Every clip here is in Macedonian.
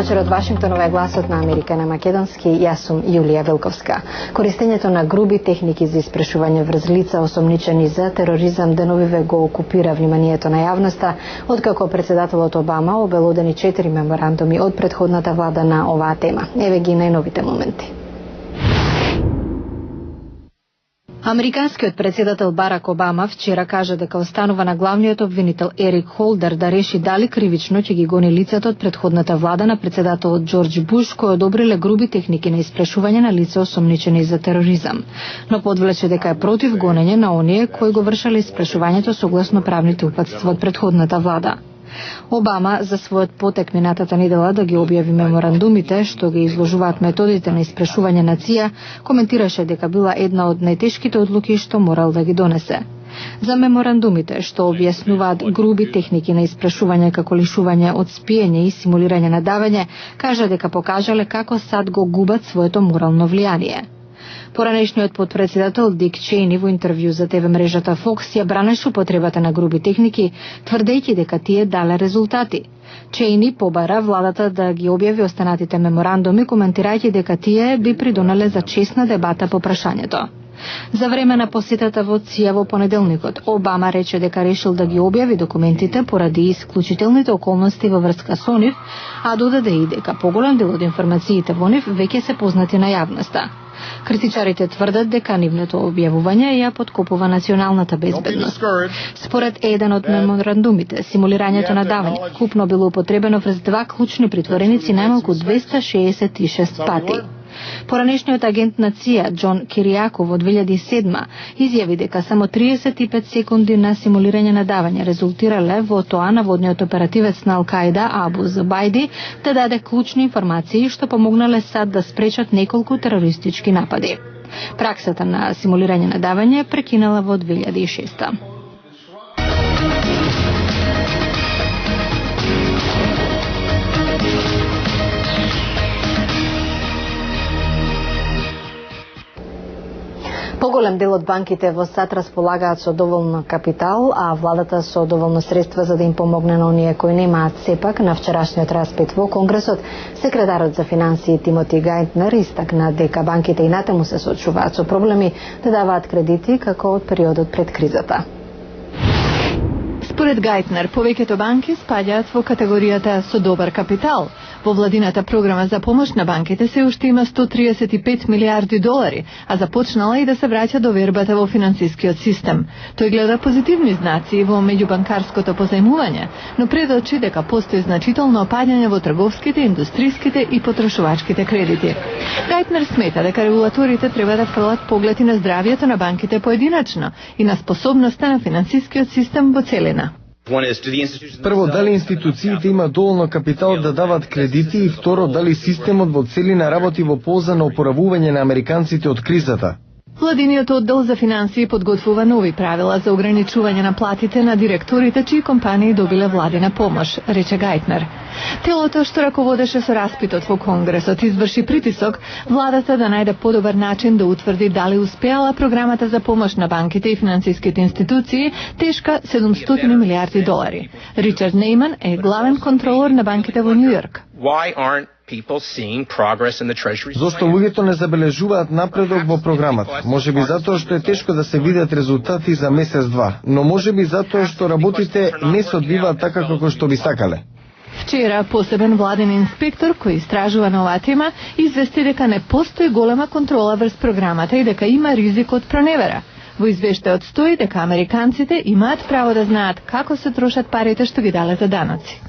вечер од Вашингтон, ова е гласот на Америка на македонски. Јас сум Јулија Велковска. Користењето на груби техники за испрешување врз лица осомничени за тероризам деновиве го окупира вниманието на јавноста, откако председателот Обама обелодени 4 меморандуми од претходната влада на оваа тема. Еве ги најновите моменти. Американскиот председател Барак Обама вчера кажа дека останува на главниот обвинител Ерик Холдер да реши дали кривично ќе ги гони лицата од претходната влада на председателот Џорџ Буш, кои одобриле груби техники на испрешување на лица осомничени за тероризам. Но подвлече дека е против гонење на оние кои го вршале испрешувањето согласно правните упатства од претходната влада. Обама за својот потек минатата недела да ги објави меморандумите што ги изложуваат методите на испрешување на ЦИА, коментираше дека била една од најтешките одлуки што морал да ги донесе. За меморандумите што објаснуваат груби техники на испрешување како лишување од спиење и симулирање на давење, кажа дека покажале како САД го губат своето морално влијание. Поранешниот подпредседател Дик Чейни во интервју за ТВ мрежата Fox ја бранеше употребата на груби техники, тврдејќи дека тие дале резултати. Чейни побара владата да ги објави останатите меморандуми, коментирајќи дека тие би придонеле за честна дебата по прашањето. За време на посетата во ЦИА во понеделникот, Обама рече дека решил да ги објави документите поради исклучителните околности во врска со нив, а додаде и дека поголем дел од информациите во нив веќе се познати на јавноста. Критичарите тврдат дека нивното објавување ја подкопува националната безбедност. Според еден од меморандумите, симулирањето на давање купно било употребено врз два клучни притвореници најмалку 266 пати. Поранешниот агент на ЦИА, Џон Киријако, во 2007 изјави дека само 35 секунди на симулирање на давање резултирале во тоа наводниот оперативец на Ал-Каида Абу Забајди да даде клучни информации што помогнале САД да спречат неколку терористички напади. Праксата на симулирање на давање прекинала во 2006. Поголем дел од банките во САД располагаат со доволно капитал, а владата со доволно средства за да им помогне на оние кои немаат. Сепак, на вчерашниот распит во Конгресот, секретарот за финансии Тимоти Гајтнер истакна дека банките и натаму се соочуваат со проблеми да даваат кредити како од периодот пред кризата. Според Гајтнер, повеќето банки спаѓаат во категоријата со добар капитал. Во владината програма за помош на банките се уште има 135 милиарди долари, а започнала и да се враќа довербата во финансискиот систем. Тој гледа позитивни знаци во меѓубанкарското позајмување, но предочи дека постои значително опаѓање во трговските, индустриските и потрошувачките кредити. Гајтнер смета дека регулаторите треба да фрлат погледи на здравието на банките поединачно и на способноста на финансискиот систем во целина. Прво, дали институциите има доволно капитал да дават кредити и второ, дали системот во целина работи во полза на опоравување на американците од кризата. Владиниот оддел за финансии подготвува нови правила за ограничување на платите на директорите чии компании добиле владина помош, рече Гајтнер. Телото што раководеше со распитот во Конгресот изврши притисок владата да најде подобар начин да утврди дали успеала програмата за помош на банките и финансиските институции тешка 700 милиарди долари. Ричард Нейман е главен контролор на банките во Њу Јорк. Зошто луѓето не забележуваат напредок во програмата? Можеби затоа што е тешко да се видат резултати за месец-два, но можеби затоа што работите не се одвиваат така како што би сакале. Вчера посебен владен инспектор кој истражува на оваа тема извести дека не постои голема контрола врз програмата и дека има ризик од проневера. Во извештајот стои дека американците имаат право да знаат како се трошат парите што ги дале за даноци.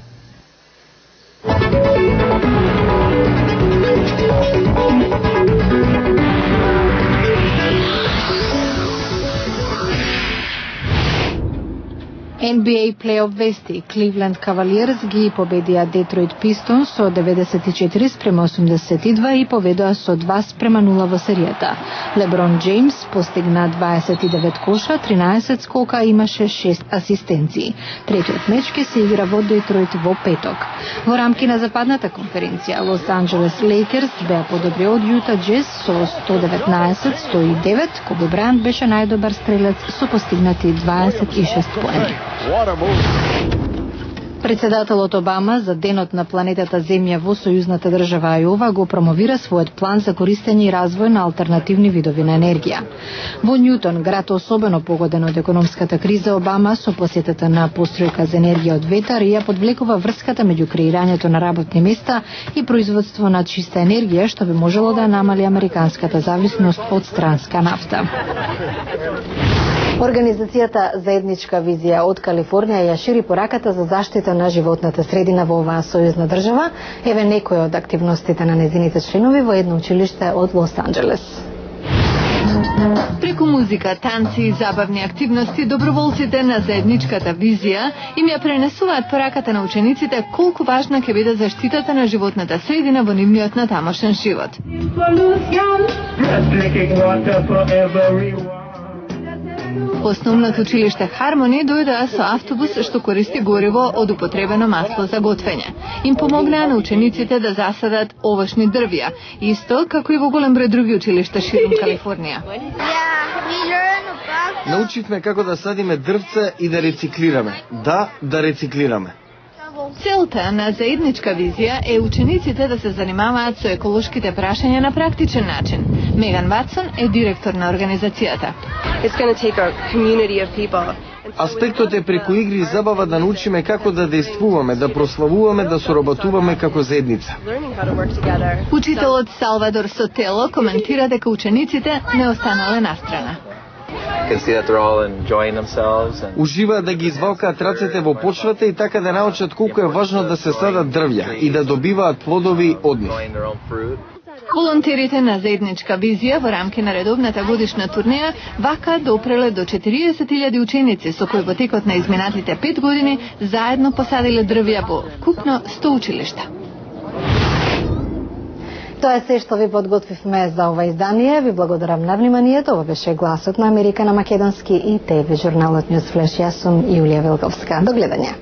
NBA плейоф вести. Кливленд Кавалиерс ги победија Детройт Пистонс со 94-82 и поведоа со 2-0 во серијата. Леброн Джеймс постигна 29 коша, 13 скока и имаше 6 асистенции. Третиот меч ќе се игра во Детройт во петок. Во рамки на западната конференција, Лос Анџелес Лейкерс беа подобри од Јута Джез со 119-109. Коби Брајант беше најдобар стрелец со постигнати 26 поени. Председателот Обама за денот на планетата Земја во сојузната држава Ајова го промовира својот план за користење и развој на алтернативни видови на енергија. Во Њутон, град особено погоден од економската криза, Обама со посетата на постројка за енергија од ветар ја подвлекува врската меѓу креирањето на работни места и производство на чиста енергија, што би можело да намали американската зависност од странска нафта. Организацијата Заедничка визија од Калифорнија ја шири пораката за заштита на животната средина во оваа сојузна држава. Еве некои од активностите на незините членови во едно училиште од Лос Анџелес. Преку музика, танци и забавни активности, доброволците на Заедничката визија им ја пренесуваат пораката на учениците колку важна ќе биде заштитата на животната средина во нивниот натамошен живот. Основното училиште Хармони дојдоа со автобус што користи гориво од употребено масло за готвење. Им помогнаа на учениците да засадат овошни дрвја, исто како и во голем број други училишта ширум Калифорнија. Научивме како да садиме дрвце и да рециклираме. Да рециклираме. Целта на Заедничка визија е учениците да се занимаваат со еколошките прашања на практичен начин. Меган Ватсон е директор на организацијата. Аспектот е преку игри и забава да научиме како да действуваме, да прославуваме, да соработуваме како заедница. Учителот Салвадор Сотело коментира дека учениците не останале настрана. Уживаат да ги извалкаат рацете во почвата и така да научат колку е важно да се садат дрвја и да добиваат плодови од нив. Волонтерите на Заедничка визија во рамки на редовната годишна турнеја вака допреле до 40.000 ученици со кои во текот на изминатите 5 години заедно посадиле дрвја во вкупно 100 училишта. Тоа е се што ви подготвивме за ова издание. Ви благодарам на вниманието. Ова беше Гласот на Америка на македонски и ТВ журналот Ньюс Флеш. Јас сум Јулија Велковска. До гледање.